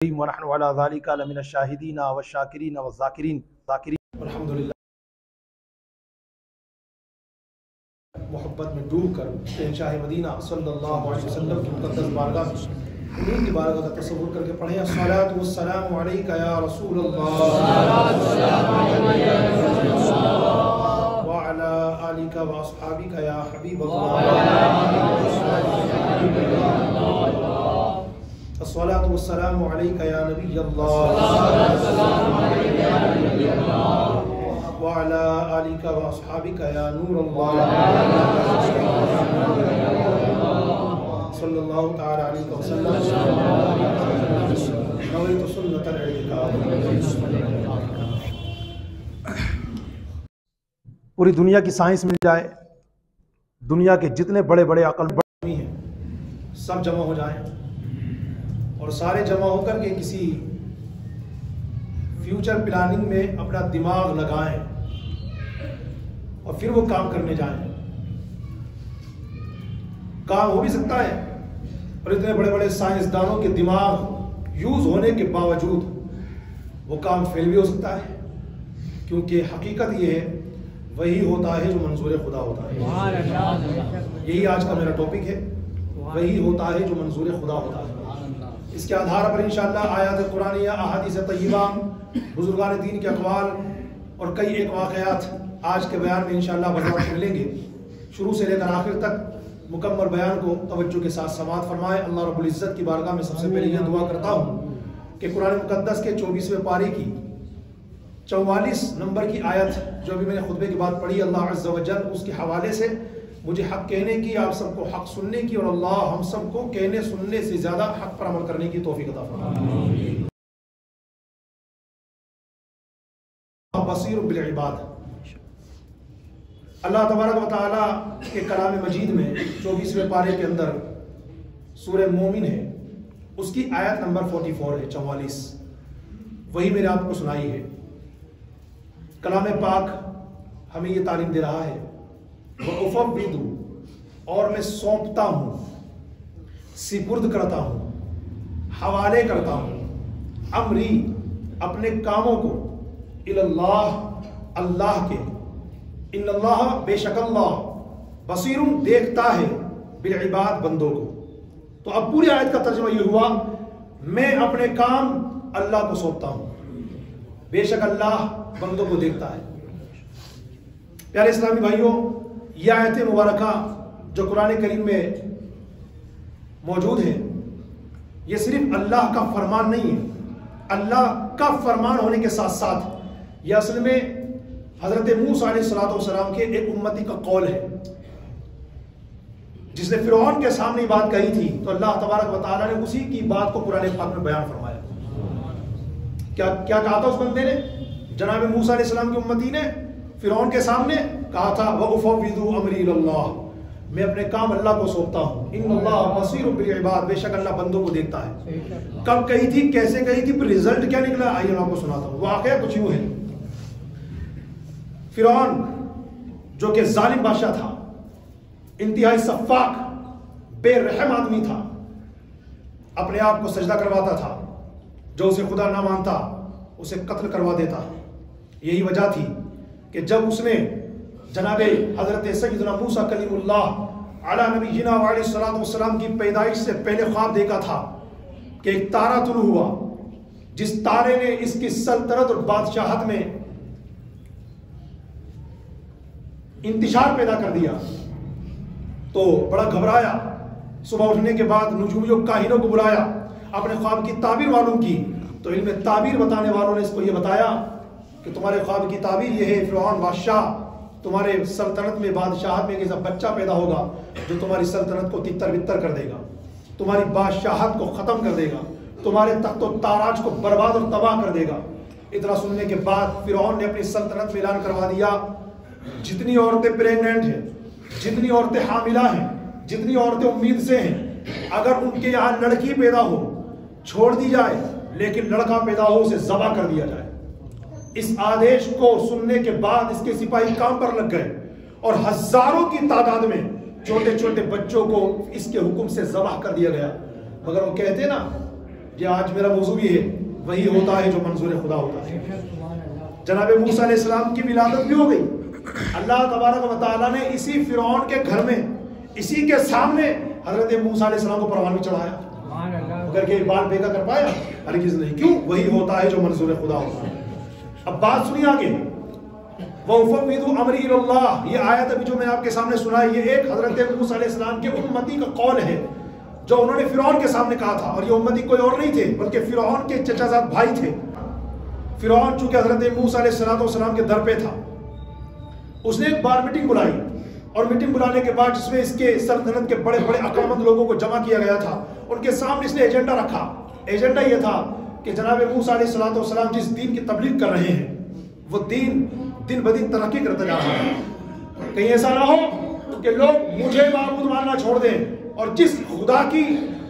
ونحن على ذلك لمن الشاهدين والشاكرين والذاكرين الحمد للہ محبت میں ڈوب کر شہنشاہ مدینہ صلی اللہ علیہ وسلم کی مقدس بارگاہ میں انہیں کی بارگاہ کا تصور کر کے پڑھیں الصلاۃ والسلام علیک یا رسول اللہ وعلی آلک واصحابک یا حبیب اللہ الصلاۃ والسلام علیک یا نبی اللہ وعلى آلك وأصحابك يا نور الله صلى الله تعالى عليك وسلم نويت سنة الاعتكاف. پوری دنیا کی سائنس مل جائے، دنیا کے جتنے بڑے بڑے عقل بڑی ہیں سب جمع ہو جائیں اور سارے جمع ہو کر کے کسی فیوچر پلاننگ میں اپنا دماغ لگائیں اور پھر وہ کام کرنے جائیں. کام ہو بھی سکتا ہے اور اتنے بڑے بڑے سائنسدانوں کے دماغ یوز ہونے کے باوجود وہ کام فیل بھی ہو سکتا ہے، کیونکہ حقیقت یہ ہے وہی ہوتا ہے جو منظور خدا ہوتا ہے. یہی آج کا میرا ٹاپک ہے، وہی ہوتا ہے جو منظور خدا ہوتا ہے. اس کے آدھار پر انشاءاللہ آیات قرآنیہ، احادیث طیبہ، بزرگان دین کے اقوال اور کئی ایک واقعات آج کے بیان میں انشاءاللہ وضاحت ملیں گے. شروع سے لے کر آخر تک مکمل بیان کو توجہ کے ساتھ سماعت فرمائے. اللہ رب العزت کی بارگاہ میں سب سے پہلے یہ دعا کرتا ہوں کہ قرآن مقدس کے 24ویں پارے کی 44 نمبر کی آیت جو ابھی میں نے خطبے کے بعد پڑھی، اللہ عز و جل اس کے حوالے سے مجھے حق کہنے کی، آپ سب کو حق سننے کی، اور اللہ ہم سب کو کہنے سننے سے زیادہ حق پر عمل کرنے کی توفیق عطا فرمائے. بصیر بالعباد. اللہ تبارک و تعالیٰ کے کلام مجید میں 24ویں پارے کے اندر سورہ مومن ہے، اس کی آیت نمبر 44 ہے، 44 وہی میں نے آپ کو سنائی ہے. کلام پاک ہمیں یہ تعلیم دے رہا ہے وَأُفَوِّضُ، اور میں سونپتا ہوں، سپرد کرتا ہوں، حوالے کرتا ہوں، امری اپنے کاموں کو اللہ اللہ کے، ان اللہ بے شک اللہ بصیر دیکھتا ہے بالعباد بندوں کو. تو اب پوری آیت کا ترجمہ یہ ہوا میں اپنے کام اللہ کو سونپتا ہوں، بے شک اللہ بندوں کو دیکھتا ہے. پیارے اسلامی بھائیوں، یہ آیت مبارکہ جو قرآن کریم میں موجود ہے یہ صرف اللہ کا فرمان نہیں ہے. اللہ کا فرمان ہونے کے ساتھ ساتھ یہ اصل میں حضرت موسیٰ علیہ السلام کے ایک امتی کا قول ہے جس نے فرعون کے سامنے بات کہی تھی، تو اللہ تبارک و تعالیٰ نے اسی کی بات کو قرآن پاک میں بیان فرمایا. کیا کہا تھا اس بندے نے؟ جناب موسیٰ علیہ السلام کی امتی نے فرعون کے سامنے کہا تھا وَأُفَوِّضُ أَمْرِي إِلَى اللَّهِ، میں اپنے کام اللہ کو سونپتا ہوں، ان اللہ بصیر بالعباد، بے شک اللہ بندوں کو دیکھتا ہے. کب کہی تھی، کیسے کہی تھی، پھر رزلٹ کیا نکلا، آئیے میں آپ کو سناتا ہوں. واقعہ کچھ یوں ہے. فرعون جو کہ ظالم بادشاہ تھا، انتہائی سفاک بے رحم آدمی تھا، اپنے آپ کو سجدہ کرواتا تھا، جو اسے خدا نہ مانتا اسے قتل کروا دیتا. یہی وجہ تھی کہ جب اس نے جناب حضرت سیدنا موسیٰ کلیم اللہ علی نبینا وعلیہ السلام کی پیدائش سے پہلے خواب دیکھا تھا کہ ایک تارہ طلوع ہوا جس تارے نے اس کی سلطنت اور بادشاہت میں انتشار پیدا کر دیا. تو بڑا گھبرایا، صبح اٹھنے کے بعد نجومیوں کاہنوں کو بلایا، اپنے خواب کی تعبیر معلوم کی. تو علم تعبیر بتانے والوں نے اس کو یہ بتایا کہ تمہارے خواب کی تعبیر یہ ہے، فرعون بادشاہ تمہارے سلطنت میں بادشاہت میں ایک ایسا بچہ پیدا ہوگا جو تمہاری سلطنت کو تتر بتر کر دے گا، تمہاری بادشاہت کو ختم کر دے گا، تمہارے تخت و تاراج کو برباد اور تباہ کر دے گا. اتنا سننے کے بعد فرعون نے اپنی سلطنت میں اعلان کروا دیا جتنی عورتیں پریگننٹ ہیں، جتنی عورتیں حاملہ ہیں، جتنی عورتیں امید سے ہیں، اگر ان کے یہاں لڑکی پیدا ہو چھوڑ دی جائے، لیکن لڑکا پیدا ہو اسے ذبح کر دیا جائے. اس آدیش کو سننے کے بعد اس کے سپاہی کام پر لگ گئے اور ہزاروں کی تعداد میں چھوٹے چھوٹے بچوں کو اس کے حکم سے ذبح کر دیا گیا. مگر وہ کہتے نا یہ آج میرا موضوع بھی ہے، وہی ہوتا ہے جو منظور خدا ہوتا ہے۔ جناب موسیٰ علیہ السلام کی ولادت بھی ہو گئی، اللہ تبارک و تعالیٰ نے اسی فرعون کے گھر میں، اسی کے سامنے حضرت موسیٰ علیہ السلام کو پروان بھی چڑھایا، اگر کہ بال بیگا کر پایا؟ ہرگز نہیں۔ کیوں؟ وہی ہوتا ہے جو منظور خدا ہوتا ہے۔ اب بات سنیے آگے، وَأُفَوِّضُ أَمْرِي إِلَى اللَّهِ، یہ آیت ابھی جو میں آپ کے سامنے سنائی، یہ ایک حضرت موسیٰ علیہ السلام کے امتی کا قول ہے جو انہوں نے فرعون کے سامنے کہا تھا، اور یہ امتی کوئی اور نہیں تھے بلکہ فرعون کے چچا زاد بھائی تھے۔ فرعون چونکہ حضرت موسیٰ علیہ السلام کے در پہ تھا، اس نے ایک بار میٹنگ بلائی، اور میٹنگ بلانے کے بعد جس میں اس کے سلطنت کے بڑے بڑے عقلمند لوگوں کو جمع کیا گیا تھا، ان کے سامنے اس نے ایجنڈا رکھا۔ ایجنڈا یہ تھا کہ جناب موسیٰ علیہ السلام جس دین کی تبلیغ کر رہے ہیں وہ دین دن بدن ترقی کرتا جا رہا ہے، کہیں ایسا نہ ہو کہ لوگ مجھے معبود ماننا چھوڑ دیں، اور جس خدا کی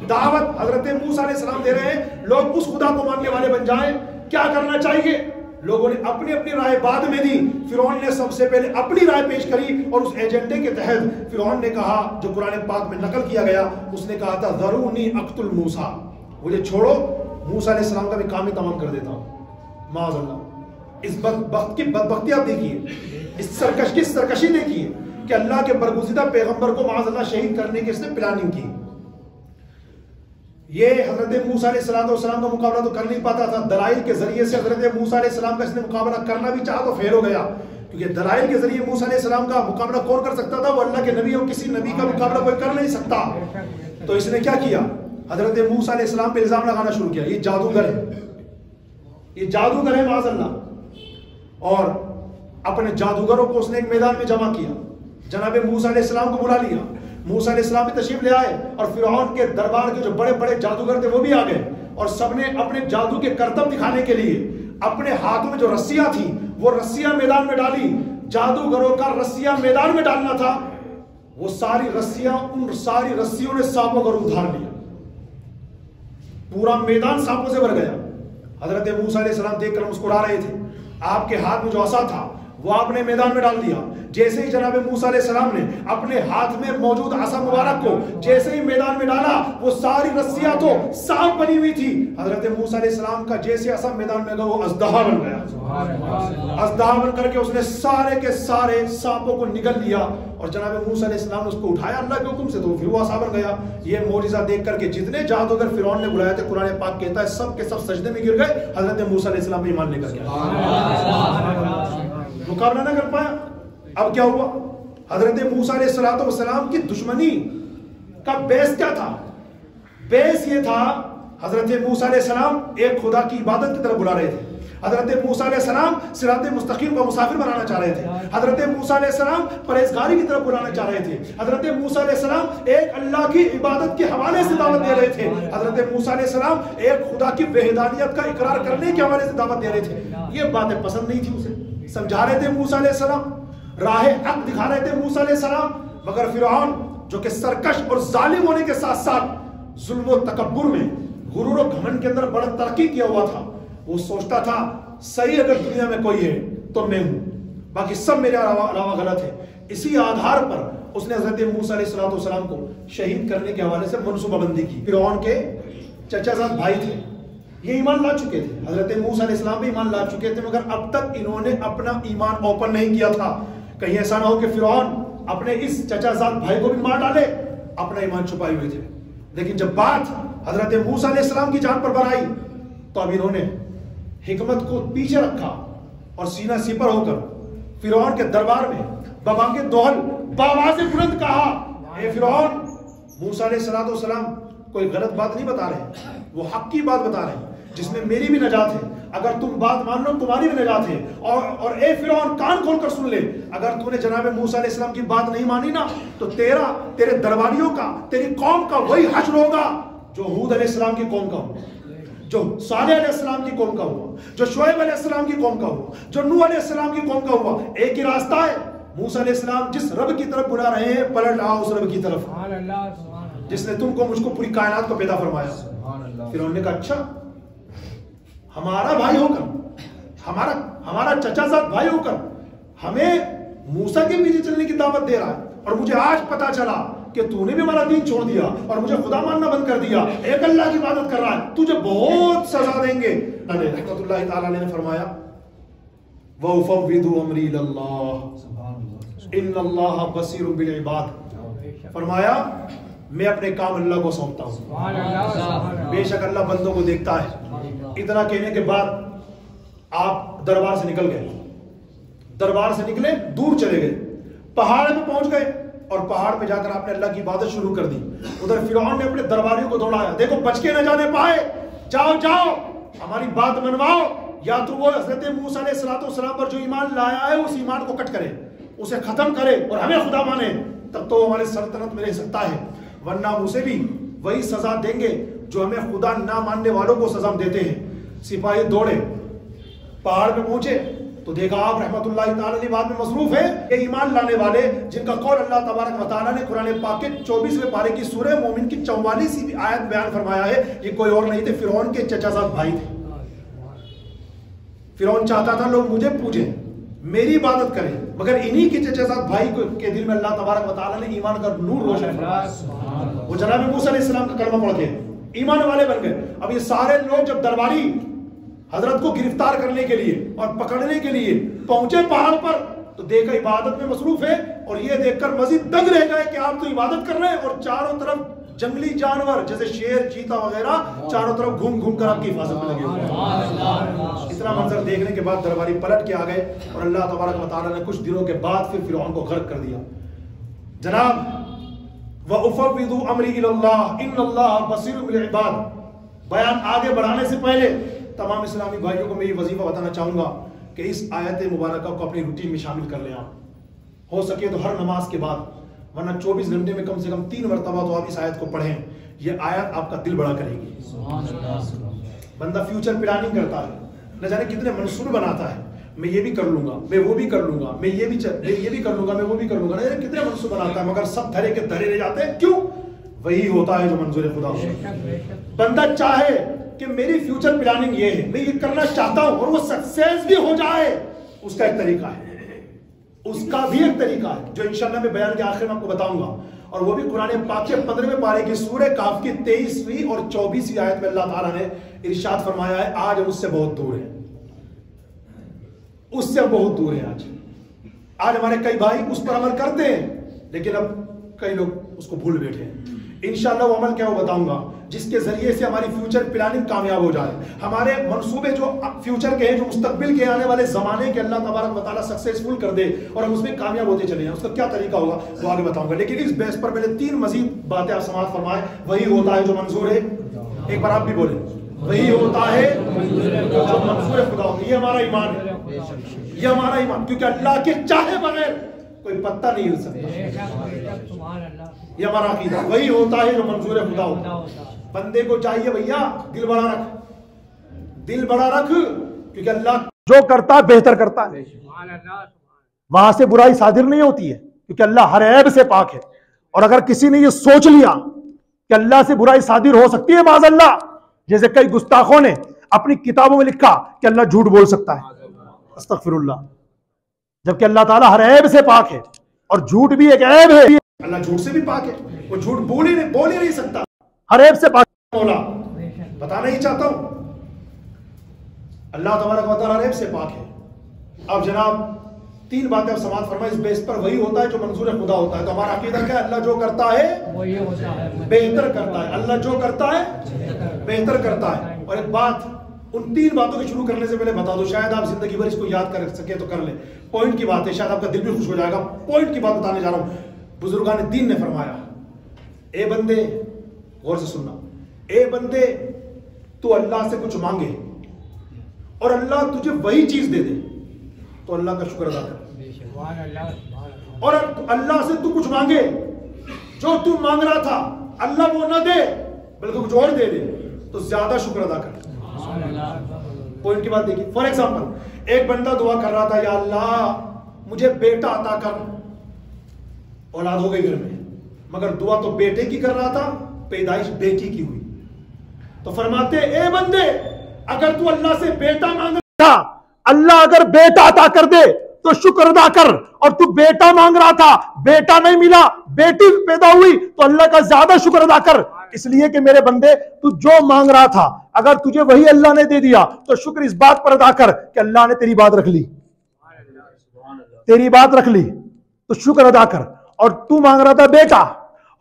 دعوت حضرت موسیٰ علیہ السلام دے رہے ہیں لوگ اس خدا کو ماننے والے بن جائیں۔ کیا کرنا چاہیے؟ لوگوں نے اپنی اپنی رائے بعد میں دی، فرعون نے سب سے پہلے اپنی رائے پیش کری، اور اس ایجنڈے کے تحت فرعون نے کہا، جو قرآن پاک میں نقل کیا گیا، اس نے کہا تھا ذرونی اقتل موسیٰ، مجھے چھوڑو، موسیٰ علیہ السلام کا بھی کام ہی تمام کر دیتا ہوں۔ معاذ اللہ، اس بدبخت کی بدبختی آپ دیکھیے، اس سرکشی دیکھیے کہ اللہ کے برگزیدہ پیغمبر کو معاذ اللہ شہید کرنے کی اس نے پلاننگ کی۔ یہ حضرت موسیٰ علیہ السلام کا مقابلہ تو کر نہیں پاتا تھا، دلائل کے ذریعے سے حضرت موسیٰ علیہ السلام کا اس نے مقابلہ کرنا بھی چاہا تو فیل ہو گیا، کیونکہ دلائل کے ذریعے موسیٰ علیہ السلام کا مقابلہ کون کر سکتا تھا؟ وہ اللہ کے نبی، اور کسی نبی کا مقابلہ کوئی کر نہیں سکتا۔ تو اس نے کیا کیا؟ حضرت موسیٰ علیہ السلام پہ الزام لگانا شروع کیا، یہ جادوگر ہے، یہ جادوگر ہے معاذ اللہ، اور اپنے جادوگروں کو اس نے ایک میدان میں جمع کیا، جناب موسیٰ علیہ السلام کو بلا لیا، موسیٰ علیہ السلام بھی تشریف لے آئے، اور فرعون کے دربار کے جو بڑے بڑے جادوگر تھے وہ بھی آ گئے، اور سب نے اپنے جادو کے کرتب دکھانے کے لیے اپنے ہاتھوں میں جو رسیاں تھیں وہ رسیاں میدان میں ڈالی۔ جادوگروں کا رسیاں میدان میں ڈالنا تھا، وہ ساری رسیاں، ان ساری رسیوں نے سانپوں کا روپ دھار لیا، پورا میدان سانپوں سے بھر گیا۔ حضرت موسیٰ علیہ السلام دیکھ کر مسکرا رہے تھے، آپ کے ہاتھ میں جو عصا تھا وہ آپ نے میدان میں ڈال دیا۔ جیسے ہی جناب موسیٰ علیہ السلام نے اپنے ہاتھ میں موجود عصا مبارک کو جیسے ہی میدان میں ڈالا، وہ ساری رسیاں تو سانپ بنی ہوئی تھی، حضرت موسیٰ علیہ السلام کا جیسے عصا میدان میں گیا وہ اژدہا بن گیا، اژدہا بن کر کے اس نے سارے کے سارے سانپوں کو نگل لیا، اور جناب موسیٰ علیہ السلام نے اس کو اٹھایا اللہ کے حکم سے، تو پھر وہ عصا بن گیا۔ یہ معجزہ دیکھ کر کے جتنے جادوگر فرعون نے بلائے تھے، قرآن پاک کہتا ہے سب کے سب سجدے میں گر گئے، حضرت موسیٰ علیہ السلام ایمان لے کر گیا، مقابلہ نہ کر پایا۔ اب کیا ہوا؟ حضرت موسیٰ علیہ السلام کی دشمنی کا بیس کیا تھا؟ بیس یہ تھا، حضرت موسیٰ علیہ السلام ایک خدا کی عبادت کی طرف بلا رہے تھے، حضرت موسیٰ علیہ السلام صراط مستقیم کو مسافر بنانا چاہ رہے تھے، حضرت موسیٰ علیہ السلام پرہیزگاری کی طرف بلانا چاہ رہے تھے، حضرت موسیٰ علیہ السلام ایک اللہ کی عبادت کے حوالے سے دعوت دے رہے تھے، حضرت موسیٰ علیہ السلام ایک خدا کی وحدانیت کا اقرار کرنے کے حوالے سے دعوت دے رہے تھے۔ یہ باتیں پسند نہیں تھی اسے، سمجھا رہے تھے موسیٰ علیہ السلام، راہ حق دکھا رہے تھے موسیٰ علیہ السلام، مگر فرعون جو کہ سرکش اور ظالم ہونے کے ساتھ ساتھ ظلم و تکبر میں، غرور و گھمنڈ کے اندر بڑا ترقی کیا ہوا تھا، وہ سوچتا تھا صحیح اگر دنیا میں کوئی ہے تو میں ہوں، باقی سب میرے علاوہ غلط ہے۔ اسی آدھار پر اس نے حضرت موسیٰ علیہ السلام کو شہید کرنے کے حوالے سے منصوبہ بندی کی۔ فرعون کے چچا زاد بھائی تھے، یہ ایمان لا چکے تھے، حضرت موسیٰ علیہ السلام بھی ایمان لا چکے تھے، مگر اب تک انہوں نے اپنا ایمان اوپن نہیں کیا تھا، کہیں ایسا نہ ہو کہ فرعون اپنے اس چچا زاد بھائی کو بھی مار ڈالے، اپنا ایمان چھپائے ہوئے تھے۔ لیکن جب بات حضرت موسیٰ علیہ السلام کی جان پر بڑھائی تو اب انہوں نے حکمت کو پیچھے رکھا اور سینہ سپر ہو کر فرعون کے دربار میں ببانگ دوہل بآواز بلند کہا، اے فرعون، موسیٰ علیہ السلام کوئی غلط بات نہیں بتا رہے، وہ حق کی بات بتا رہے ہیں جس میں میری بھی نجات ہے، اگر تم بات مان لو تمہاری بھی نجات ہے، اور اے فرعون کان کھول کر سن لے، اگر تو نے جناب موسیٰ علیہ السلام کی بات نہیں مانی نا تو تیرے درباریوں کا، تیری قوم کا وہی حشر ہوگا جو ہود علیہ السلام کی قوم کا ہوا، جو صالح علیہ السلام کی قوم کا ہوا، جو شعیب علیہ السلام کی قوم کا ہوا، جو نوح علیہ السلام کی قوم کا ہوا۔ ایک ہی راستہ ہے، موسیٰ علیہ السلام جس رب کی طرف بلا رہے ہیں پلٹ آؤ اس رب کی طرف جس نے تم کو مجھ کو پوری کائنات کو پیدا فرمایا۔ پھر انہوں نے کہا اچھا، ہمارا بھائی ہو کر، ہمارا چچا زاد بھائی ہو کر ہمیں موسیٰ کے پیچھے چلنے کی دعوت دے رہا ہے، اور مجھے آج پتا چلا کہ تو نے بھی ہمارا دین چھوڑ دیا اور مجھے خدا ماننا بند کر دیا, ایک اللہ کی عبادت کر رہا ہے, تجھے بہت سزا دیں گے. رحمت اللہ تعالیٰ نے فرمایا وَأُفَوِّضُ أَمْرِي إِلَى اللَّهِ إِنَّ اللَّهَ بَصِيرٌ بِالْعِبَادِ. فرمایا میں اپنے کام اللہ کو سونپتا ہوں, بے شک اللہ بندوں کو دیکھتا ہے. اتنا کہنے کے بعد آپ دربار سے نکل گئے, دربار سے نکلے, دور چلے گئے, پہاڑ پہ پہنچ گئے اور پہاڑ پہ جا کر آپ نے اللہ کی عبادت شروع کر دی. ادھر فرعون نے اپنے درباریوں کو دوڑایا, دیکھو بچ کے نہ جانے پائے, جاؤ جاؤ ہماری بات منواؤ, یا تو وہ حضرت موسیٰ علیہ السلام پر جو ایمان لایا ہے اس ایمان کو کٹ کرے, اسے ختم کرے اور ہمیں خدا مانے, تب تو وہ ہمارے سلطنت میں رہ سکتا ہے, ورنہ ہم اسے بھی وہی سزا دیں گے جو ہمیں خدا نہ ماننے والوں کو سزا دیتے ہیں. سپاہی دوڑے, پہاڑ پہ پہنچے تو دیکھا آپ رحمت اللہ تعالیٰ بات میں مصروف ہے کہ ایمان لانے والے جن کا قول اللہ تبارک و تعالیٰ نے قرآن پاک کے 24ویں پارے کی سورہ مومن کی 44ویں آیت بیان فرمایا ہے, یہ کوئی اور نہیں تھے, فرعون کے چچا زاد بھائی تھے. فرعون چاہتا تھا لوگ مجھے پوجیں, میری عبادت کریں, مگر انہی کے چچا زاد بھائی کے دل میں اللہ تبارک و تعالیٰ نے ایمان کا نور روشن فرمایا. وہ جناب موسیٰ علیہ السلام کا کلمہ پڑھ کے ایمان والے بن گئے. اب یہ سارے لوگ جب درباری حضرت کو گرفتار کرنے کے لیے اور پکڑنے کے لیے پہنچے پہاڑ پر تو دیکھا عبادت میں مصروف ہے, اور یہ دیکھ کر مزید دنگ رہ گئے کہ آپ تو عبادت کر رہے ہیں اور چاروں طرف جنگلی جانور جیسے شیر, چیتا وغیرہ چاروں طرف گھوم گھوم کر آپ کی حفاظت میں لگے ہوئے. اتنا منظر دیکھنے کے بعد درباری پلٹ کے آ گئے اور اللہ تبارک و تعالیٰ نے کچھ دنوں کے بعد پھر فرعون کو غرق کر دیا. جناب وَأُفَوِّضُ أَمْرِي إِلَى اللَّهِ إِنَّ اللَّهَ بَصِيرٌ بِالْعِبَادِ. بیان آگے بڑھانے سے پہلے تمام اسلامی بھائیوں کو میں یہ وظیفہ بتانا چاہوں گا کہ اس آیت مبارکہ کو اپنی روٹین میں شامل کر لیں. آپ ہو سکے تو ہر نماز کے بعد, ورنہ 24 گھنٹے میں کم سے کم 3 مرتبہ تو آپ اس آیت کو پڑھیں. یہ آیت آپ کا دل بڑا کرے گی. بندہ فیوچر پلاننگ کرتا ہے, نہ جانے کتنے منصوبے بناتا ہے, میں یہ بھی کر لوں گا, میں وہ بھی کر لوں گا, میں یہ بھی کر لوں گا, میں وہ بھی کر لوں گا, نہ جانے کتنے منصوبے بناتا ہے, مگر سب دھرے کے دھرے رہ جاتے ہیں. کیوں؟ وہی ہوتا ہے جو منظور خدا ہوتا ہے. بندہ چاہے کہ میری فیوچر پلاننگ یہ ہے, میں یہ کرنا چاہتا ہوں, اور وہ سکسیس بھی ہو جائے, اس کا ایک طریقہ ہے, اس کا بھی ایک طریقہ ہے جو انشاءاللہ میں بیان کے آخر میں آپ کو بتاؤں گا. اور وہ بھی قرآن پاک کے 15ویں پارے کی سورہ کاف کی 23ویں اور 24ویں آیت میں اللہ تعالیٰ نے ارشاد فرمایا ہے آج ہم اس سے بہت دور ہیں, اس سے بہت دور ہیں. آج ہمارے کئی بھائی اس پر عمل کرتے ہیں, لیکن اب کئی لوگ اس کو بھول بیٹھے ہیں. انشاءاللہ وہ عمل کیا وہ بتاؤں گا جس کے ذریعے سے ہماری فیوچر پلاننگ کامیاب ہو جائے. ہمارے منصوبے جو فیوچر کے ہیں, جو مستقبل کے آنے والے زمانے کے, اللہ تبارک و تعالیٰ سکسیسفل کر دے اور ہم اس میں کامیاب ہوتے چلے جائیں. اس کا کیا طریقہ ہوگا وہ آگے بتاؤں گا, لیکن اس بیس پر پہلے 3 مزید باتیں آپ سماعت فرمائیں. وہی ہوتا ہے جو منظور ہے, ایک بار آپ بھی بولیں, وہی ہوتا ہے جو منظور خدا ہوتا ہے. یہ ہمارا ایمان ہے, یہ ہمارا ایمان, کیونکہ اللہ کے چاہے بغیر کوئی پتہ نہیں ہل سکتا. یہ ہمارا عقیدہ. وہی ہوتا ہے جو منظور خدا ہوتا ہے. بندے کو چاہیے بھیا دل بڑا رکھ, دل بڑا رکھ, کیونکہ اللہ جو کرتا ہے بہتر کرتا ہے. وہاں سے برائی صادر نہیں ہوتی ہے کیونکہ اللہ ہر عیب سے پاک ہے. اور اگر کسی نے یہ سوچ لیا کہ اللہ سے برائی صادر ہو سکتی ہے معاذ اللہ, جیسے کئی گستاخوں نے اپنی کتابوں میں لکھا کہ اللہ جھوٹ بول سکتا ہے, استغفر اللہ, جبکہ اللہ تعالیٰ ہر عیب سے پاک ہے اور جھوٹ بھی ایک عیب ہے. اللہ جھوٹ سے بھی پاک ہے, وہ جھوٹ بول ہی نہیں سکتا, ہر عیب سے پاک. مولا بتانا ہی چاہتا ہوں, اللہ تبارک و تعالیٰ ہر عیب سے پاک ہے. اب جناب 3 باتیں آپ سماعت فرمائیں اس بیس پر. وہی ہوتا ہے جو منظور خدا ہوتا ہے. تو ہمارا عقیدہ کیا ہے؟ اللہ جو کرتا ہے بہتر کرتا ہے, اللہ جو کرتا ہے بہتر کرتا ہے. اور ایک بات ان 3 باتوں کے شروع کرنے سے پہلے بتا دو, شاید آپ زندگی بھر اس کو یاد کر سکے تو کر لیں. پوائنٹ کی بات ہے, شاید آپ کا دل بھی خوش ہو جائے گا. پوائنٹ کی بات بتانے جا رہا ہوں. بزرگان دین نے فرمایا, اے بندے, غور سے سننا, اے بندے تو اللہ سے کچھ مانگے اور اللہ تجھے وہی چیز دے دے تو اللہ کا شکر ادا کر. اور اللہ سے تو کچھ مانگے, جو تو مانگ رہا تھا اللہ وہ نہ دے بلکہ کچھ اور دے دے تو زیادہ شکر ادا کر. پوائنٹ کی بات دیکھیے. فار ایگزامپل, ایک بندہ دعا کر رہا تھا یا اللہ مجھے بیٹا عطا کر, اولاد ہو گئی گھر میں, مگر دعا تو بیٹے کی کر رہا تھا, پیدائش بیٹی کی ہوئی. تو فرماتے اے بندے اگر تو اللہ سے بیٹا مانگ رہا تھا, اللہ اگر بیٹا عطا کر دے تو شکر ادا کر. اور تو بیٹا مانگ رہا تھا, بیٹا نہیں ملا, بیٹی پیدا ہوئی, تو اللہ کا زیادہ شکر ادا کر. اس لیے کہ میرے بندے, تو جو مانگ رہا تھا اگر تجھے وہی اللہ نے دے دیا تو شکر اس بات پر ادا کر کہ اللہ نے تیری بات رکھ لی, تیری بات رکھ لی, تو شکر ادا کر. اور تو مانگ رہا تھا بیٹا,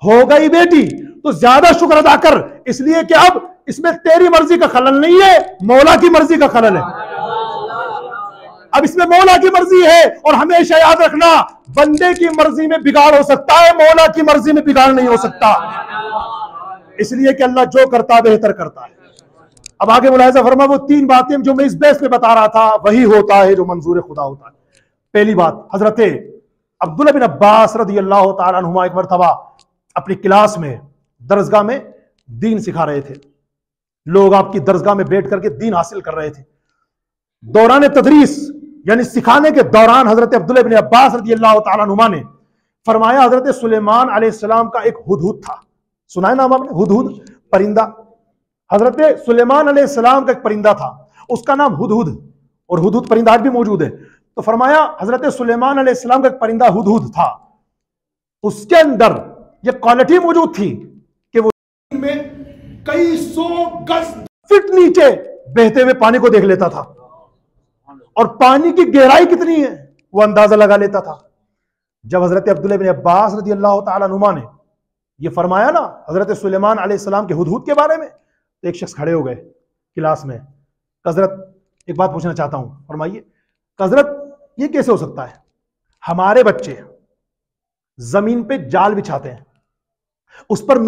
ہو گئی بیٹی, تو زیادہ شکر ادا کر, اس لیے کہ اب اس میں تیری مرضی کا خلل نہیں ہے, مولا کی مرضی کا خلل ہے. اب اس میں مولا کی مرضی ہے. اور ہمیشہ یاد رکھنا, بندے کی مرضی میں بگاڑ ہو سکتا ہے, مولا کی مرضی میں بگاڑ نہیں ہو سکتا. اس لیے کہ اللہ جو کرتا بہتر کرتا ہے. اب آگے ملاحظہ فرما, وہ 3 باتیں جو میں اس بیس میں بتا رہا تھا وہی ہوتا ہے جو منظور خدا ہوتا ہے. پہلی بات, حضرت عبداللہ بن عباس رضی اللہ تعالیٰ عنہما ایک مرتبہ اپنی کلاس میں, درسگاہ میں دین سکھا رہے تھے. لوگ آپ کی درسگاہ میں بیٹھ کر کے دین حاصل کر رہے تھے. دوران تدریس یعنی سکھانے کے دوران حضرت عبداللہ بن عباس رضی اللہ تعالیٰ عنہما نے فرمایا, حضرت سلیمان علیہ السلام کا ایک ہدہد تھا. سنا ہے نام آپ نے, ہدہد پرندہ. حضرت سلیمان علیہ السلام کا ایک پرندہ تھا, اس کا نام ہدہد, اور ہدہد پرندہ آج بھی موجود ہے. تو فرمایا حضرت سلیمان علیہ السلام کا ایک پرندہ ہدہد تھا, اس کے اندر یہ کوالٹی موجود تھی کہ وہ میں کئی 100 گز فٹ نیچے بہتے ہوئے پانی کو دیکھ لیتا تھا, اور پانی کی گہرائی کتنی ہے وہ اندازہ لگا لیتا تھا. جب حضرت عبداللہ بن عباس رضی اللہ تعالیٰ عنہما نے یہ فرمایا نا حضرت سلیمان علیہ السلام کے ہدہد کے بارے میں, تو ایک شخص کھڑے ہو گئے کلاس میں. حضرت ایک بات پوچھنا چاہتا ہوں, فرمائیے. حضرت یہ کیسے ہو سکتا ہے, ہمارے بچے زمین پہ جال بچھاتے ہیں, اس پر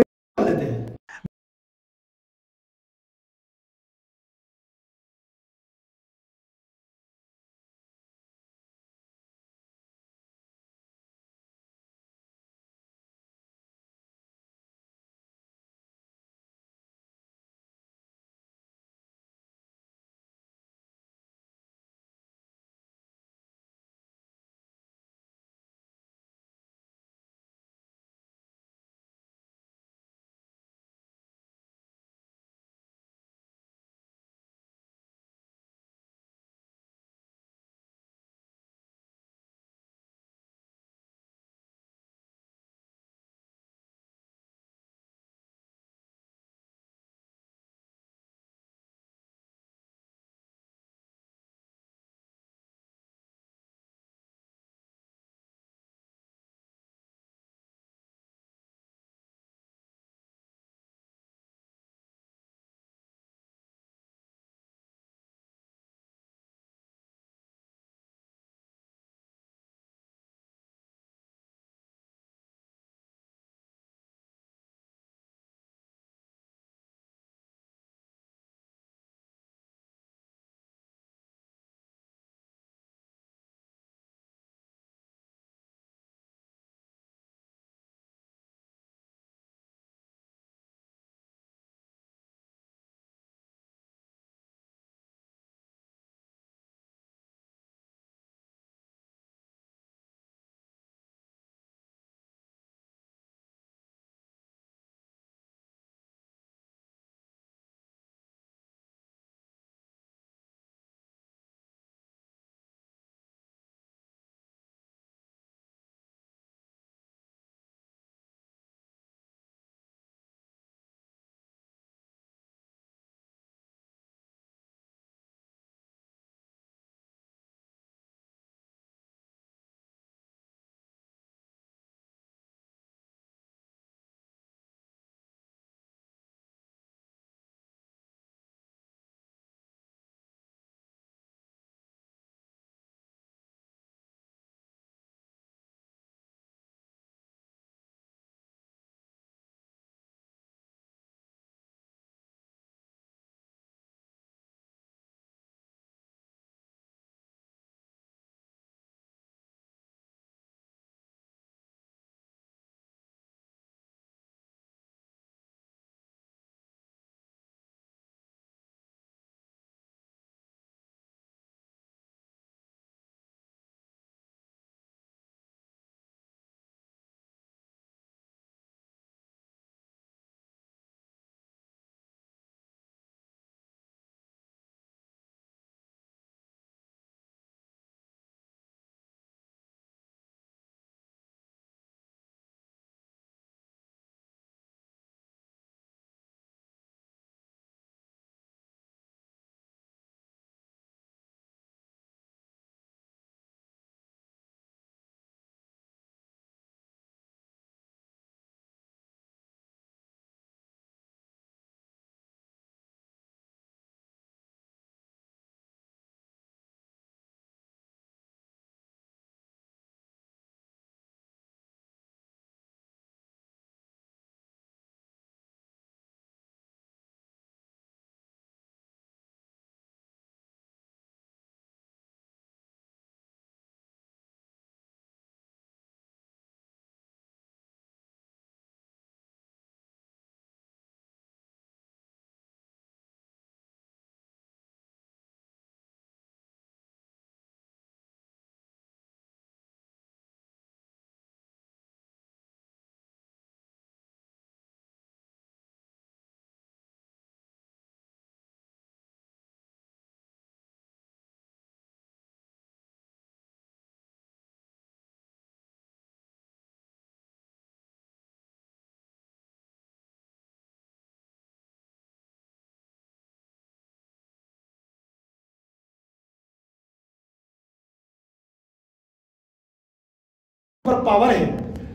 پر پاور ہے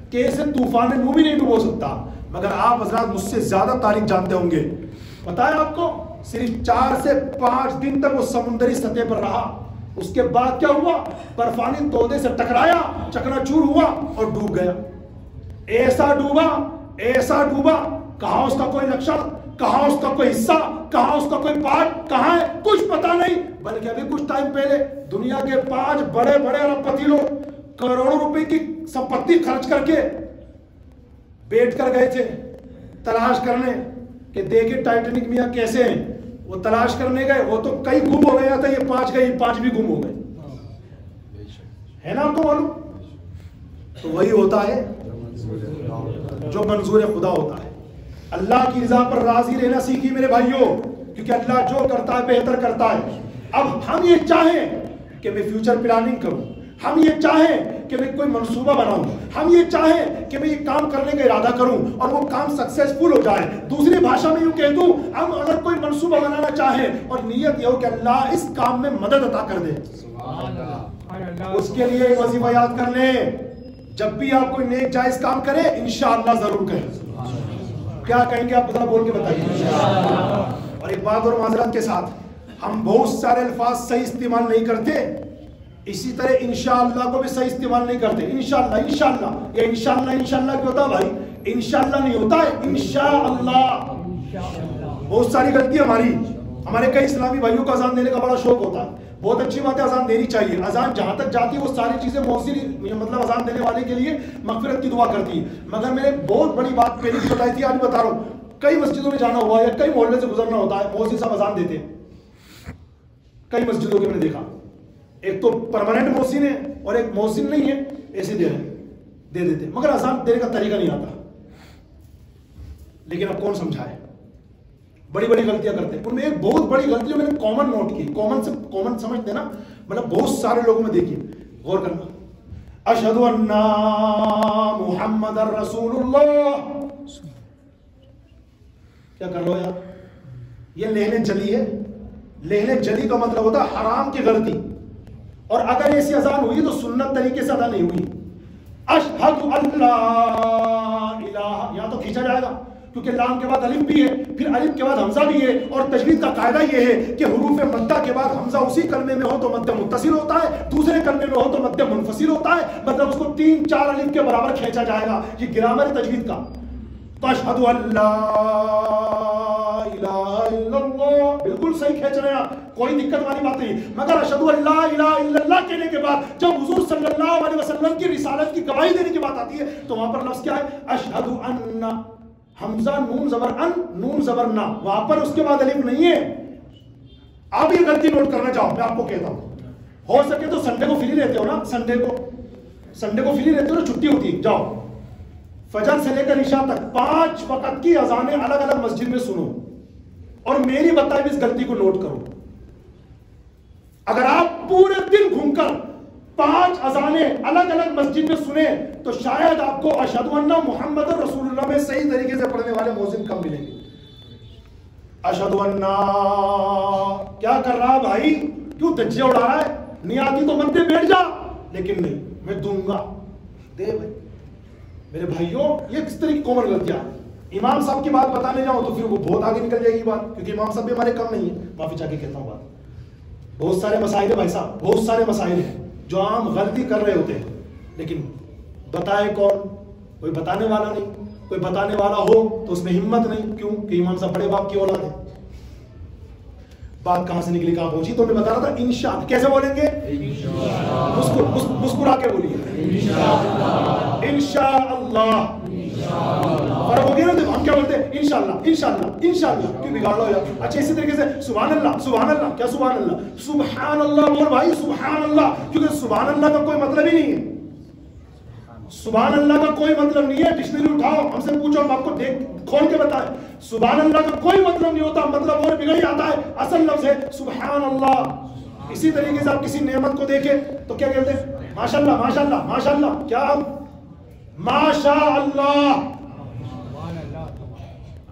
کہ اسے طوفان نو بھی نہیں ڈبو سکتا. مگر آپ حضرات مجھ سے زیادہ تاریخ جانتے ہوں گے. پتا ہے آپ کو صرف 4 سے 5 دن تک وہ سمندری سطح پر رہا. اس کے بعد کیا ہوا؟ برفانی تودے سے ٹکرایا, چکنا چور ہوا اور ڈوب گیا. ایسا ڈوبا, کہاں اس کا کوئی نقشہ, کہاں اس کا کوئی حصہ, کہاں اس کا کوئی پارٹ کہاں ہے, کچھ پتا نہیں. بلکہ ابھی کچھ ٹائم پہلے دنیا کے 5 بڑے بڑے ارب پتی لوگ کروڑوں روپے کی سمپتی خرچ کر کے بیٹھ کر گئے تھے تلاش کرنے کہ دیکھیں ٹائٹینک میاں کیسے ہیں. وہ تلاش کرنے گئے, وہ تو کئی گم ہو گیا تھا, یہ 5 گئے, یہ 5 بھی گم ہو گئے. ہے نا آپ کو معلوم؟ تو وہی ہوتا ہے جو منظور خدا ہوتا ہے. اللہ کی رضا پر راضی رہنا سیکھی میرے بھائیوں, کیونکہ اللہ جو کرتا ہے بہتر کرتا ہے. اب ہم یہ چاہیں کہ میں فیوچر پلاننگ کروں, ہم یہ چاہیں کہ میں کوئی منصوبہ بناؤں, ہم یہ چاہیں کہ میں یہ کام کرنے کا ارادہ کروں اور وہ کام سکسیسفل ہو جائے. دوسری بھاشا میں یوں کہہ دوں, ہم اگر کوئی منصوبہ بنانا چاہیں اور نیت یہ ہو کہ اللہ اس کام میں مدد عطا کر دے, اس کے لیے ایک وظیفہ یاد کر لیں. جب بھی آپ کوئی نیک جائز کام کریں انشاءاللہ ضرور کہیں. کیا کہیں گے آپ ذرا بول کے بتائیے. اور ایک بات اور معذرت کے ساتھ, ہم بہت سارے الفاظ صحیح استعمال نہیں کرتے, اسی طرح انشاءاللہ کو بھی صحیح استعمال نہیں کرتے. انشاءاللہ یہ انشاءاللہ کیا ہوتا ہے بھائی؟ انشاءاللہ نہیں ہوتا ہے انشاءاللہ. بہت ساری غلطی ہمارے کئی اسلامی بھائیوں کو اذان دینے کا بڑا شوق ہوتا ہے. بہت اچھی بات ہے, اذان دینی چاہیے. اذان جہاں تک جاتی ہے وہ ساری چیزیں مؤثر, مطلب اذان دینے والے کے لیے مغفرت کی دعا کرتی ہے. مگر میں نے بہت بڑی بات پہلے بھی بتائی تھی, آج بتا رہا ہوں. کئی مسجدوں میں جانا ہوا یا کئی محلے سے گزرنا ہوتا ہے, مؤذن صاحب اذان دیتے ہیں. کئی مسجدوں کے میں نے دیکھا, ایک تو پرماننٹ مؤذن ہے اور ایک مؤذن نہیں ہے, ایسے دے دیتے, مگر اذان دینے کا طریقہ نہیں آتا. لیکن اب کون سمجھائے, بڑی بڑی غلطیاں کرتے ہیں. ان میں ایک بہت بڑی غلطی جو میں نے کامن نوٹ کی, کامن سمجھتے نا, مطلب بہت سارے لوگوں میں دیکھیے, غور کرنا. اشہد ان محمد رسول اللہ, کیا کر لو یار, یہ لہنے جلی ہے. لہنے جلی کا مطلب ہوتا ہے حرام کی غلطی, اور اگر ایسی اذان ہوئی تو سنت طریقے سے ادا نہیں ہوئی. اشہد ان لا الہ, یہاں تو کھینچا جائے گا کیونکہ لام کے بعد الف بھی ہے, پھر الف کے بعد حمزہ بھی ہے, اور تجوید کا قاعدہ یہ ہے کہ حروف مدہ کے بعد حمزہ اسی کلمے میں ہو تو مد متصل ہوتا ہے, دوسرے کلمے میں ہو تو مد منفصل ہوتا ہے, مطلب اس کو 3-4 الف کے برابر کھینچا جائے گا. یہ گرامر تجوید کا. تو اشہد ان لا الہ الا اللہ بالکل صحیح کھینچ رہے ہیں, کوئی دقت والی بات نہیں. مگر اشہد ان لا الہ الا اللہ کہنے کے بعد جب حضور صلی اللہ علیہ وسلم کی رسالت کی گواہی دینے کی بات آتی ہے تو وہاں پر لفظ کیا ہے؟ اشہد ان, حمزہ نون زبر ان, نون زبر نا, وہاں پر اس کے بعد الف نہیں ہے. آپ یہ غلطی نوٹ کرنا چاہو, میں آپ کو کہتا ہوں. ہو سکے تو سنڈے کو فری رہتے ہو نا, سنڈے کو فری رہتے ہو نا, چھٹی ہوتی ہے, جاؤ فجر سے لے کر عشاء تک 5 وقت کی اذانیں الگ الگ مسجد میں سنو, اور میری بتائی ہوئی اس غلطی کو نوٹ کرو. اگر آپ پورے دن گھوم کر 5 اذانیں الگ الگ مسجد میں سنیں تو شاید آپ کو اشہد ان محمد رسول اللہ میں صحیح طریقے سے پڑھنے والے مؤذن کم ملیں گے. اشہد ان, کیا کر رہا بھائی, کیوں دھجیاں اڑا رہا ہے؟ نہیں آتی تو منتے بیٹھ جا, لیکن نہیں میں دوں گا, دے بھائی. میرے بھائیوں یہ کس طرح کی کامن غلطیاں. امام صاحب کی بات بتانے جاؤں تو پھر وہ بہت آگے نکل جائے گی بات, کیونکہ امام صاحب بھی ہمارے کم نہیں ہیں. معافی چاہ کے کہتا ہوں بات, بہت سارے مسائل ہیں بھائی صاحب, بہت سارے مسائل ہیں جو عام غلطی کر رہے ہوتے ہیں, لیکن بتائے کون؟ کوئی بتانے والا نہیں. کوئی بتانے والا ہو تو اس میں ہمت نہیں. کیوں کہ امام صاحب بڑے باپ کی اولاد ہے. بات کہاں سے نکلی کہاں پہنچی؟ تو میں بتا رہا تھا انشاءاللہ. کیسے بولیں گے؟ مسکرا کے بولیے انشاءاللہ. فرق ہو گیا نا, ہم کیا بولتے ہیں انشاءاللہ. کیوں بگاڑ لو یار. اچھا اسی طریقے سے سبحان اللہ. کیا سبحان اللہ؟ سبحان اللہ بول بھائی, سبحان اللہ, کیونکہ سبحان اللہ کا کوئی مطلب ہی نہیں ہے. سبحان اللہ کا کوئی مطلب نہیں ہے. ڈکشنری اٹھاؤ, ہم سے پوچھو, ہم آپ کو کھول کے بتائیں. سبحان اللہ کا کوئی مطلب نہیں ہوتا, مطلب اور بگڑ ہی آتا ہے. اصل لفظ ہے سبحان اللہ. اسی طریقے سے آپ کسی نعمت کو دیکھیں تو کیا کہتے ہیں؟ ماشاءاللہ. کیا ماشاءاللہ.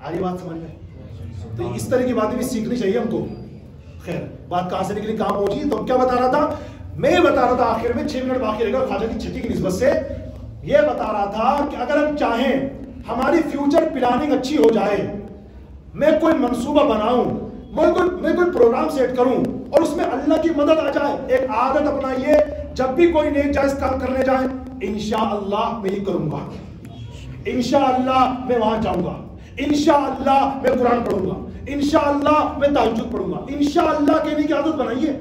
آئی بات سمجھ میں؟ تو اس طرح کی باتیں بھی سیکھنی چاہیے ہم کو. خیر, بات کہاں سے نکلی کہاں پہنچی؟ تو کیا بتا رہا تھا؟ میں بتا رہا تھا آخر میں 6 منٹ باقی رہے گا خواجہ کی چھٹی کی نسبت سے. یہ بتا رہا تھا کہ اگر ہم چاہیں ہماری فیوچر پلاننگ اچھی ہو جائے، میں کوئی منصوبہ بناؤں، میں کوئی پروگرام سیٹ کروں اور اس میں اللہ کی مدد آ جائے، ایک عادت اپنائیے، جب بھی کوئی نیک جائز کام کرنے جائیں انشاءاللہ میں یہ کروں گا، انشاءاللہ میں وہاں جاؤں گا، انشاءاللہ میں قرآن پڑھوں گا، انشاءاللہ میں تہجد پڑھوں گا، انشاءاللہ کہنے کی عادت بنائیے.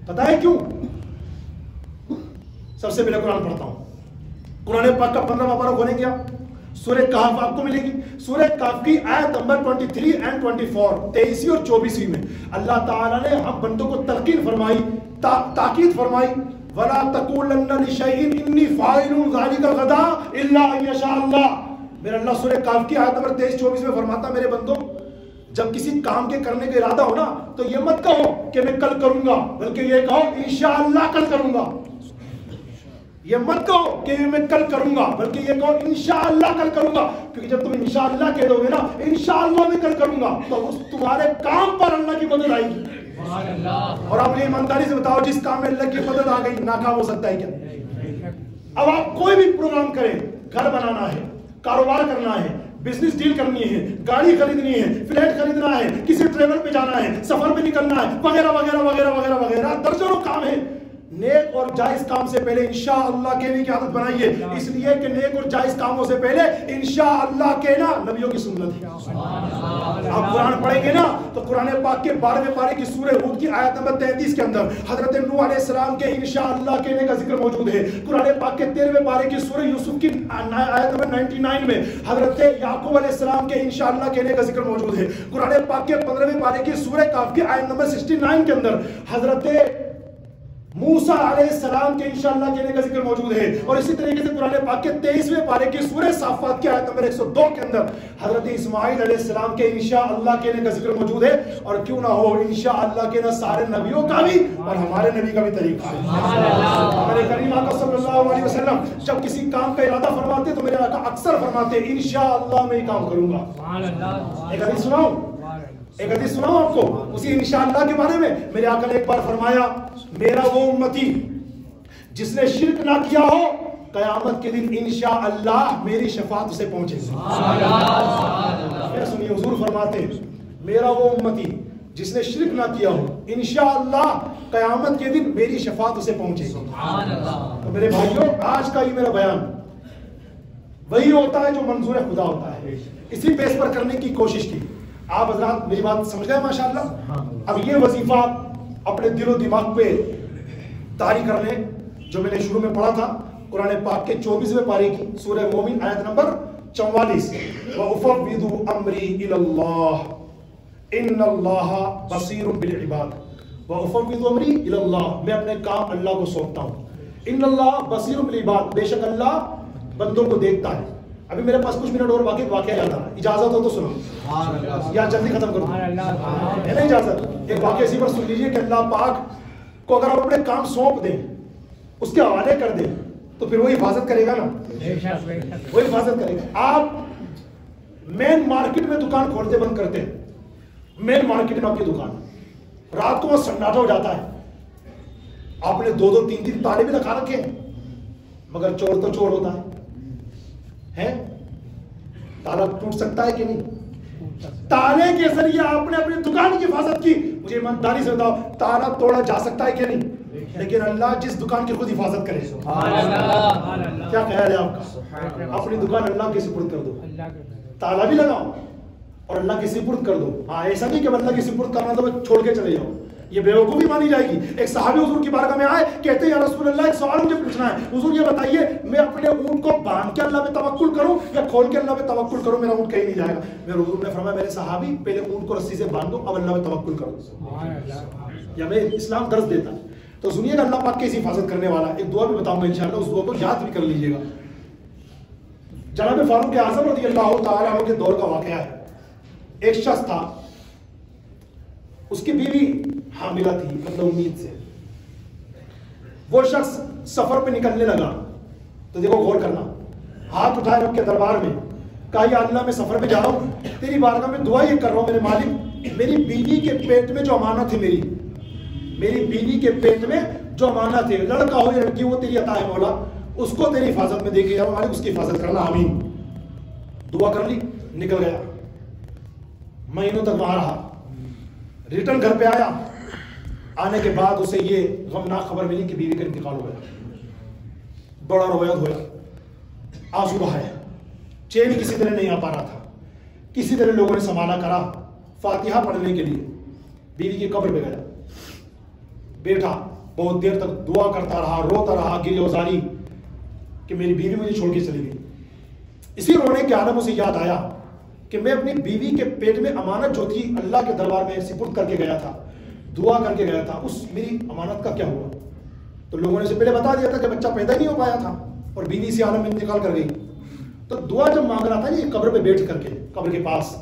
پتہ ہے کیوں؟ سب سے پہلے قرآن پڑھتا ہوں. قرآن پاک کا 15واں پارہ کھولیں گے آپ، سورہ کہف آپ کو ملے گی. سورہ کہف کی آیت نمبر 23 and 24 23 اور 24 میں اللہ تعالیٰ نے ہم بندوں کو تلقین فرمائی، تاکید فرمائی، وَلَا تَقُولَنَّ لِشَيْءٍ إِنِّي فَاعِلٌ ذَلِكَ غَدًا إِلَّا أَن يَشَاءَ اللَّهُ. میرا اللہ سورہ کہف کی آیت نمبر 23-24 میں فرماتا میرے بندوں، جب کسی کام کے کرنے کا ارادہ ہو نا تو یہ مت کہو کہ میں کل کروں گا، بلکہ یہ کہو انشاءاللہ کل کروں گا. یہ مت کہو کہ میں کل کروں گا، بلکہ یہ کہو انشاءاللہ کل کروں گا، کیونکہ جب تم انشاءاللہ کہہ دو گے نا انشاءاللہ میں کل کروں گا تو اس تمہارے کام پر اللہ کی مدد آئے گی. اور آپ نے ایمانداری سے بتاؤ جس کام میں اللہ کی مدد آ گئی ناکام ہو سکتا ہے کیا؟ اب آپ کوئی بھی پروگرام کریں، گھر بنانا ہے، کاروبار کرنا ہے، بزنس ڈیل کرنی ہے، گاڑی خریدنی ہے، فلیٹ خریدنا ہے، کسی ٹریول پہ جانا ہے، سفر پہ نکلنا ہے، وغیرہ وغیرہ وغیرہ وغیرہ وغیرہ درجنوں کام ہے. نیک اور جائز کام سے پہلے انشاءاللہ کہنے کی عادت بنائیے، اس لیے کہ نیک اور جائز کاموں سے پہلے انشاءاللہ کہنا نبیوں کی سنت ہے. آپ قرآن پڑھیں گے نا تو قرآن پاک کے 12ویں پارے کی سورہ ہود کی آیت نمبر 33 کے اندر حضرت نوح علیہ السلام کے انشاءاللہ کہنے کا ذکر موجود ہے. قرآن پاک کے 13ویں پارے کی سورہ یوسف کی آیت نمبر 99 میں حضرت یعقوب علیہ السلام کے انشاءاللہ کہنے کا ذکر موجود ہے. قرآن پاک کے 15ویں پارے کی سورہ کہف کی آیت نمبر 69 کے اندر حضرت موسیٰ علیہ السلام کے انشاءاللہ کہنے کا ذکر موجود ہے. اور اسی طریقے سے قرآن پاک کے 23ویں پارے کی سورہ صافات کی آیت نمبر 102 کے اندر حضرت اسماعیل علیہ السلام کے انشاءاللہ کہنے کا ذکر موجود ہے. اور کیوں نہ ہو انشاءاللہ کہنا سارے نبیوں کا بھی اور ہمارے نبی کا بھی طریقہ ہے. ہمارے کریم آقا صلی اللہ علیہ وسلم جب کسی کام کا ارادہ فرماتے تو میرے آقا اکثر فرماتے انشاءاللہ میں یہ کام کروں گا. ایک حدیث سناؤں آپ کو اسی انشاءاللہ کے بارے میں. میرے آقا نے ایک بار فرمایا میرا وہ امتی جس نے شرک نہ کیا ہو قیامت کے دن انشاءاللہ میری شفاعت اسے پہنچے گی. سنیے حضور فرماتے میرا وہ امتی جس نے شرک نہ کیا ہو انشاءاللہ قیامت کے دن میری شفاعت اسے پہنچے گی. تو میرے بھائیوں آج کا یہ میرا بیان وہی ہوتا ہے جو منظور خدا ہوتا ہے، اسی بیس پر کرنے کی کوشش کی. آپ حضرات میری بات سمجھ گئے ماشاءاللہ. اب یہ وظیفہ اپنے دل و دماغ پہ طاری کر لیں جو میں نے شروع میں پڑھا تھا. قرآن پاک کے 24ویں پارے کی سورہ مومن آیت نمبر 44 وَأُفَوِّضُ أَمْرِي إِلَى اللَّهِ إِنَّ اللَّهَ بَصِيرٌ بِالْعِبَادِ وَأُفَوِّضُ أَمْرِي إِلَى اللَّهِ میں اپنے کام اللہ کو سونپتا ہوں. إِنَّ اللَّهَ بَصِيرٌ بِالْعِبَادِ بے شک اللہ بندوں کو دیکھتا ہے. ابھی میرے پاس کچھ منٹ اور واقعہ یاد آ رہا ہے، اجازت ہو تو سنو یا جلدی ختم کرو. ہے نا اجازت؟ ایک واقعہ اسی پر سن لیجئے کہ اللہ پاک کو اگر آپ اپنے کام سونپ دیں، اس کے حوالے کر دیں تو پھر وہ حفاظت کرے گا نا، وہ حفاظت کرے گا. آپ مین مارکیٹ میں دکان کھولتے بند کرتے ہیں، مین مارکیٹ میں آپ کی دکان، رات کو وہ سناٹا ہو جاتا ہے، آپ نے 2-2 3-3 تالے بھی لگا رکھے ہیں مگر چور تو چور ہوتا ہے. تالا ٹوٹ سکتا ہے کہ نہیں؟ تالے کے ذریعے آپ نے اپنی دکان کی حفاظت کی. مجھے ایمانداری سے بتاؤ تالا توڑا جا سکتا ہے کہ نہیں؟ لیکن اللہ جس دکان کی خود حفاظت کرے. کیا خیال ہے آپ کا؟ اپنی دکان اللہ کے سپرد کر دو، تالا بھی لگاؤ اور اللہ کے سپرد کر دو. ہاں ایسا نہیں کہ اللہ کے سپرد کرنا تو چھوڑ کے چلے جاؤ، یہ بیوقوفی مانی جائے گی. ایک صحابی حضور کی بارگاہ میں آئے، کہتے ہیں یا رسول اللہ ایک سوال مجھے پوچھنا ہے. حضور یہ بتائیے میں اپنے اونٹ کو باندھ کے اللہ پہ توکل کروں یا کھول کے اللہ پہ توکل کروں؟ میرا اونٹ کہیں نہیں جائے گا. میرے حضور نے فرمایا میرے صحابی پہلے اونٹ کو رسی سے باندھو اب اللہ پہ توکل کرو. یا میں اسلام درس دیتا ہے. تو سنیے گا اللہ پاک کیسی حفاظت کرنے والا. ایک دعا بھی بتاؤں گا انشاءاللہ، اس دعا کو یاد بھی کر لیجیے گا. جناب فاروق اعظم رضی اللہ تعالیٰ عنہ کے دور کا واقعہ ہے. ایک شخص تھا، اس کی بیوی حاملہ تھی مطلب امید سے. وہ شخص سفر پہ نکلنے لگا تو دیکھو غور کرنا، ہاتھ اٹھائے رب کے دربار میں، کہا یا اللہ میں سفر پہ جا رہا ہوں، تیری بارگاہ میں دعا یہ کر رہا ہوں میرے مالک میری بیوی کے پیٹ میں جو امانت ہے، میری بیوی کے پیٹ میں جو امانت ہے، لڑکا ہو یا لڑکی وہ تیری عطا ہے مولا، اس کو تیری حفاظت میں دے کے یا مالک اس کی حفاظت کرنا، آمین۔ دعا کر لی، نکل گیا، مہینوں تک وہاں رہا، ریٹرن گھر پہ آیا، آنے کے بعد اسے یہ غمناک خبر ملی کہ بیوی کا انتقال ہو گیا۔ بڑا رویا دھویا، آنسو بہایا، چین کسی طرح نہیں آ پا رہا تھا، کسی طرح لوگوں نے سنبھالا کرا، فاتحہ پڑھنے کے لیے بیوی کی قبر پہ گیا، بیٹھا، بہت دیر تک دعا کرتا رہا، روتا رہا، گریہ وزاری کہ میری بیوی مجھے چھوڑ کے چلی گئی۔ اسی رونے کے عالم اسے یاد آیا کہ میں اپنی بیوی کے پیٹ میں امانت جو تھی اللہ کے دربار میں سپرد کر کے گیا تھا، دعا کر کے گیا تھا، اس میری امانت کا کیا ہوا؟ تو لوگوں نے اسے پہلے بتا دیا تھا کہ بچہ پیدا نہیں ہو پایا تھا اور بیوی اسی عالم میں انتقال کر گئی۔ تو دعا جب مانگ رہا تھا یہ قبر پہ بیٹھ کر کے، قبر کے پاس،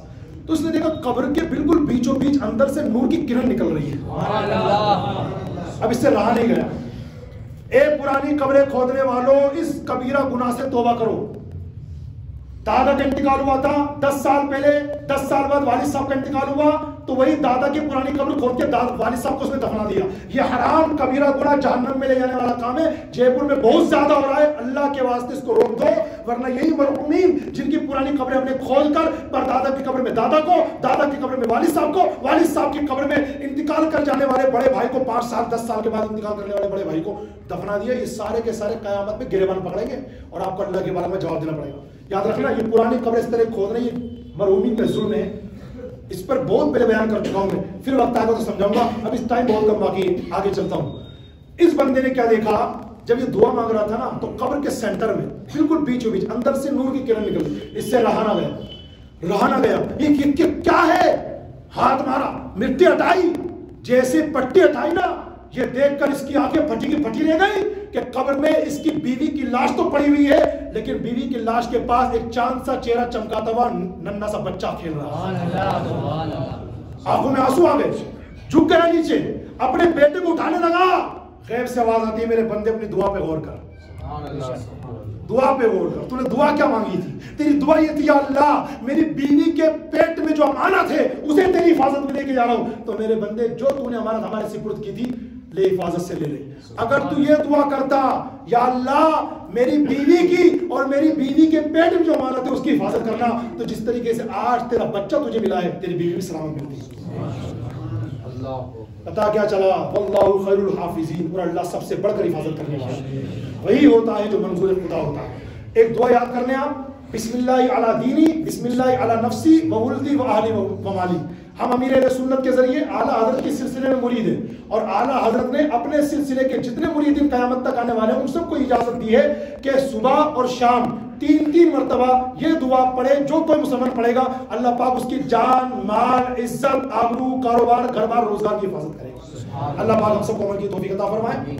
تو اس نے دیکھا قبر کے بالکل بیچوں بیچ اندر سے نور کی کرن نکل رہی ہے۔ اب اس سے رہا نہیں گیا، اے پرانی قبریں کھودنے والوں، اس کبیرہ گناہ سے توبہ کرو۔ دادا کا انتقال ہوا تھا 10 سال پہلے، 10 سال بعد والد صاحب کا انتقال ہوا، تو وہی دادا کی پرانی قبر کھود کے والد صاحب کو اس نے دفنا دیا۔ یہ حرام کبیرہ گناہ جہنم میں لے جانے والا کام ہے، جے پور میں بہت زیادہ ہو رہا ہے، اللہ کے واسطے اس کو روک دو، ورنہ یہی مرحومین جن کی پرانی قبریں ہم نے کھول کر پر دادا کی قبر میں دادا کو، دادا کی قبر میں والد صاحب کو، والد صاحب کی قبر میں انتقال کر جانے والے بڑے بھائی کو، 5 سال 10 سال کے بعد انتقال کرنے والے بڑے بھائی کو دفنا دیا۔ یہ سارے کے سارے قیامت میں گریبان پکڑیں گے اور آپ کو اللہ کے بارے میں جواب دینا پڑے گا۔ یاد رکھنا، یہ پرانی قبر اس طرح کھود رہی ہے، مرحومین پہ ظلم ہے، اس پر بہت پہلے بیان کر چکا ہوں میں، پھر وقت آئے گا تو سمجھاؤں گا، اب اس ٹائم بہت کم باقی ہے، آگے چلتا ہوں۔ اس بندے نے کیا دیکھا، جب یہ دعا مانگ رہا تھا نا، تو قبر کے سینٹر میں بالکل بیچوں بیچ اندر سے نور کی کرن نکل، اس سے رہا نہ گیا، یہ کیا ہے؟ ہاتھ مارا، مٹی ہٹائی، جیسے پٹی ہٹائی نا، یہ دیکھ کر اس کی آنکھیں پھٹی کی پھٹی رہ گئی کہ قبر میں اس کی بیوی کی لاش تو پڑی ہوئی ہے، لیکن بیوی کی لاش کے پاس ایک چاند سا چہرہ چمکاتا ہوا ننھا سا بچہ کھیل رہا ہے۔ آنکھوں میں آنسو آ گئے، جھک گیا نیچے، اپنے بیٹے کو اٹھانے لگا۔ غیب سے آواز آتی ہے، میرے بندے اپنی دعا پہ غور کر، دعا پہ غور کر، تو نے دعا کیا مانگی تھی؟ تیری دعا یہ تھی، یا اللہ میری بیوی کے پیٹ میں جو امانت ہے اسے تیری حفاظت میں لے کے جا رہا ہوں، تو میرے بندے جو تو نے امانت ہمارے سپرد کی تھی لے، حفاظت سے لے لے۔ اگر تو یہ دعا کرتا، یا اللہ میری بیوی کی اور میری بیوی کے پیٹ میں جو امانت ہے اس کی حفاظت کرنا، تو جس طریقے سے آج تیرا بچہ تجھے ملا ہے، تیری بیوی بھی سلامت ملتی۔ پتا کیا چلا، واللہ خیر الحافظین، اور اللہ سب سے بڑھ کر حفاظت کرنے والا وہی ہوتا ہے جو منظور خدا ہوتا ہے۔ ایک دعا یاد کرنے آپ، بسم اللہ علی دینی، بسم اللہ علی نفسی وولدی واہلی ومالی۔ ہم امیر اہل سنت کے ذریعے اعلیٰ حضرت کے سلسلے میں مرید ہیں، اور اعلیٰ حضرت نے اپنے سلسلے کے جتنے مریدین قیامت تک آنے والے ہیں ان سب کو اجازت دی ہے کہ صبح اور شام 3 مرتبہ یہ دعا پڑھے، جو کوئی مسلمان پڑھے گا اللہ پاک اس کی جان، مال، عزت، آبرو، کاروبار، گھر بار، روزگار کی حفاظت کرے گا۔ اللہ پاک ہم سب کو عمل کی توفیق عطا فرمائے۔